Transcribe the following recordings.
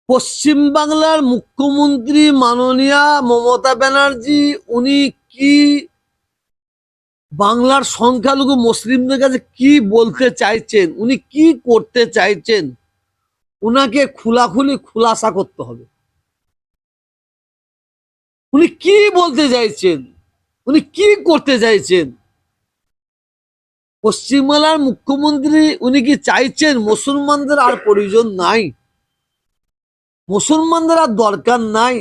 পশ্চিম বাংলার মুখ্যমন্ত্রী মাননীয়া মমতা ব্যানার্জি উনি কি বাংলার সংখ্যালঘু মুসলিমদের কাছে কি বলতে চাইছেন, উনি কি করতে চাইছেন, উনাকে খুলাসা করতে হবে। উনি কি বলতে চাইছেন, উনি কি করতে চাইছেন? পশ্চিমবাংলার মুখ্যমন্ত্রী উনি কি চাইছেন মুসলমানদের আর প্রয়োজন নাই, মুসলমানদের আর দরকার নাই,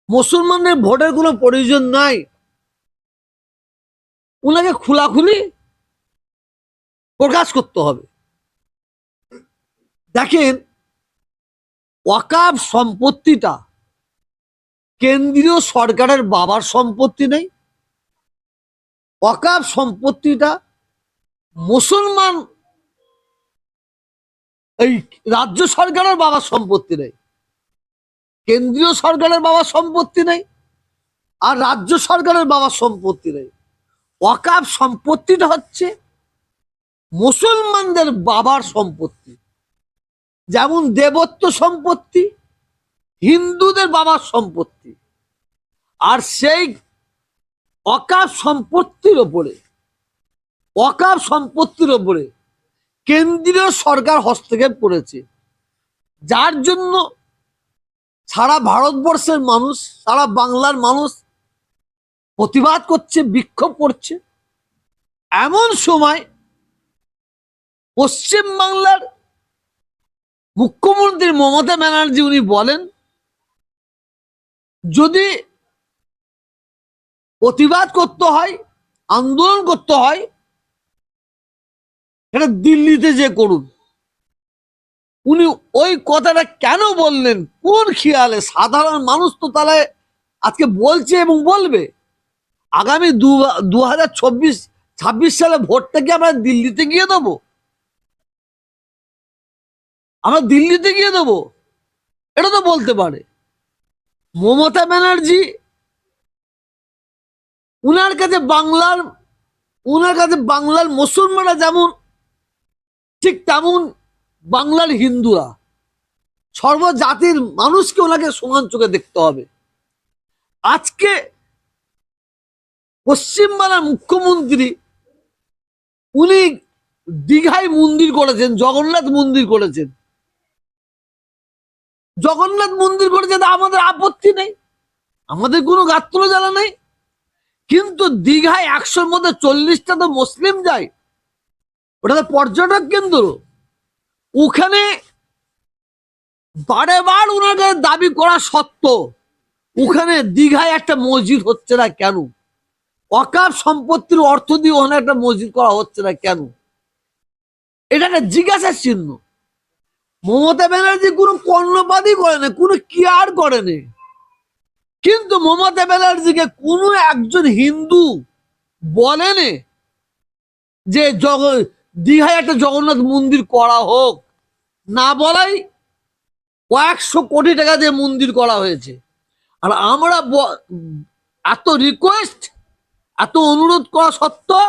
মুসলমানদের ভোটের কোনো প্রয়োজন নাই? উনাকে খোলাখুলি প্রকাশ করতে হবে। দেখেন, ওয়াকাফ সম্পত্তিটা কেন্দ্রীয় সরকারের বাবার সম্পত্তি নেই, ওয়াকাফ সম্পত্তিটা মুসলমান এই রাজ্য সরকারের বাবার সম্পত্তি নেই, কেন্দ্রীয় সরকারের বাবার সম্পত্তি নেই, আর রাজ্য সরকারের বাবার সম্পত্তি নেই। ওয়াকাফ সম্পত্তিটা হচ্ছে মুসলমানদের বাবার সম্পত্তি। যেমন দেবত্ব সম্পত্তি হিন্দুদের বাবার সম্পত্তি, আর সেই ওয়াকাফ সম্পত্তির ওপরে কেন্দ্রীয় সরকার হস্তক্ষেপ করেছে, যার জন্য সারা ভারতবর্ষের মানুষ, সারা বাংলার মানুষ প্রতিবাদ করছে, বিক্ষোভ করছে। এমন সময় পশ্চিম বাংলার মুখ্যমন্ত্রী মমতা ব্যানার্জি উনি বলেন, যদি প্রতিবাদ করতে হয়, আন্দোলন করতে হয়, এটা দিল্লিতে যে করুন। উনি ওই কথাটা কেন বললেন, কোন খেয়ালে? সাধারণ মানুষ তো তাহলে আজকে বলছে এবং বলবে, আগামী 2026 সালে ভোটটা কি আমরা দিল্লিতে গিয়ে দেবো? আমরা দিল্লিতে গিয়ে দেবো, এটা তো বলতে পারে। মমতা ব্যানার্জি উনার কাছে বাংলার মুসলমানরা যেমন, ঠিক তেমন বাংলার হিন্দুরা, সর্বজাতির মানুষকে ওনাকে সমান চোখে দেখতে হবে। আজকে পশ্চিমবাংলার মুখ্যমন্ত্রী উনি দীঘায় মন্দির করেছেন, জগন্নাথ মন্দির করেছেন, আমাদের আপত্তি নেই, আমাদের কোনো গাত্র জ্বালা নেই। কিন্তু দীঘায় 100-র মধ্যে 40টা তো মুসলিম যায়, ওটা তো পর্যটক কেন্দ্র। ওখানে বারেবার ওনার কাছে দাবি করা সত্ত্বেও ওখানে দীঘায় একটা মসজিদ হচ্ছে না কেন? ওয়াকাফ সম্পত্তির অর্থ দিয়ে ওখানে একটা মসজিদ করা হচ্ছে না কেন? এটা একটা জিজ্ঞাসার চিহ্ন। মমতা ব্যানার্জি কোনো কর্ণপাতই করেনি, কোনো কেয়ার করেনি। কিন্তু মমতা ব্যানার্জিকে কোনো একজন হিন্দু বলেনি যে দীঘায় একটা জগন্নাথ মন্দির করা হোক। না বলাই কয়েকশো কোটি টাকা দিয়ে মন্দির করা হয়েছে। আর আমরা এত রিকোয়েস্ট, এত অনুরোধ করা সত্ত্বেও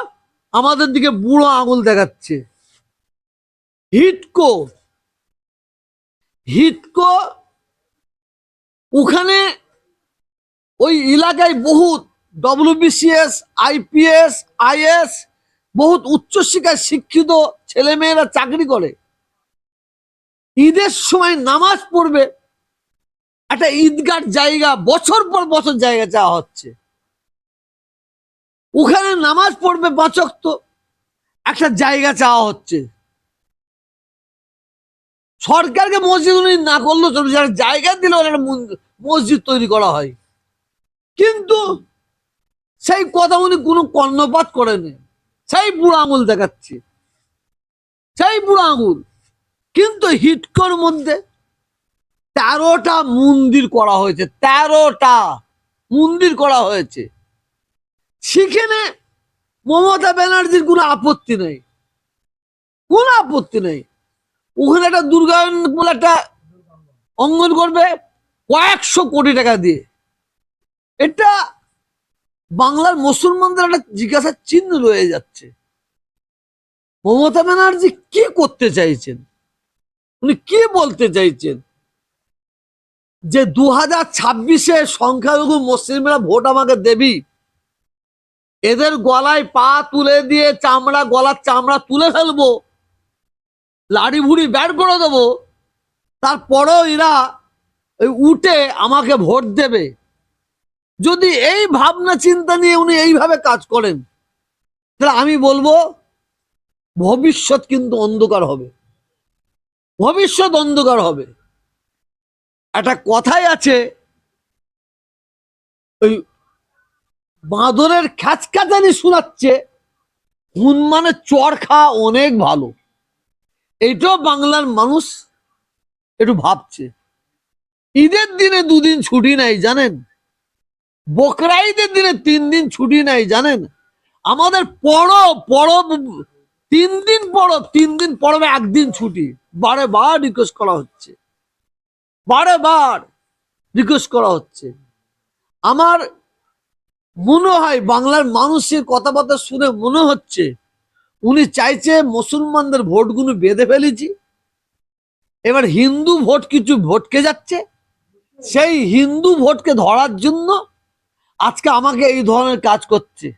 আমাদের দিকে বুড়ো আঙুল দেখাচ্ছে। হিটকো ওখানে ওই এলাকায় বহুত WBCS, IPS, IS বহুত উচ্চশিক্ষায় শিক্ষিত ছেলেমেয়েরা চাকরি করে। ঈদের সময় নামাজ পড়বে, একটা ঈদগার জায়গা বছর পর বছর জায়গা চাওয়া হচ্ছে। ওখানে নামাজ পড়বে 5 ওয়াক্ত, একটা জায়গা চাওয়া হচ্ছে। সরকারকে মসজিদ উনি না করলেও চলবে, যারা জায়গা দিলে একটা মসজিদ তৈরি করা হয়। কিন্তু সেই কথা উনি কোনো কর্ণপাত করেনি, সেই বুড়ো আঙুল দেখাচ্ছে, সেই বুড়ো আঙুল। কিন্তু হিটকোর মধ্যে 13টা মন্দির করা হয়েছে, 13টা মন্দির করা হয়েছে। সেখানে মমতা ব্যানার্জির কোনো আপত্তি নেই, কোনো আপত্তি নেই। ওখানে একটা দুর্গায়ন বলে একটা অঙ্গন করবে কয়েকশো কোটি টাকা দিয়ে। এটা বাংলার মুসলমানদের একটা জিজ্ঞাসার চিহ্ন রয়ে যাচ্ছে। মমতা ব্যানার্জি কি করতে চাইছেন, উনি কি বলতে চাইছেন? যে 2026-এ সংখ্যালঘু মুসলিমরা ভোট আমাকে দেবি, এদের গলায় পা তুলে দিয়ে গলার চামড়া তুলে ফেলবো, লাড়ি ভুড়ি বের করে দেবো, তারপরেও এরা উঠে আমাকে ভোট দেবে। যদি এই ভাবনা চিন্তা নিয়ে উনি এইভাবে কাজ করেন, তাহলে আমি বলবো ভবিষ্যৎ কিন্তু অন্ধকার হবে, ভবিষ্যৎ অন্ধকার হবে। একটা কথাই আছে, ওই বাঁদরের খ্যাচখ্যাচানি শোনাচ্ছে, হনুমানের চর খাওয়া অনেক ভালো। এইটাও বাংলার মানুষ একটু ভাবছে। ঈদের দিনে 2 দিন ছুটি নাই জানেন, বকরা ঈদের দিনে 3 দিন ছুটি নাই জানেন, আমাদের পরব 3 দিন পরব, 3 দিন পরবে 1 দিন ছুটি। বারে বার রিকোয়েস্ট করা হচ্ছে, বারে বার রিকোয়েস্ট করা হচ্ছে। আমার মনে হয় বাংলার মানুষের কথাবার্তা শুনে মনে হচ্ছে উনি চাইছে মুসলমানদের ভোটগুলো বেঁধে ফেলেছি, এবার হিন্দু ভোট কিছু ভটকে যাচ্ছে, সেই হিন্দু ভোটকে ধরার জন্য আজকে আমাকে এই ধরনের কাজ করছে।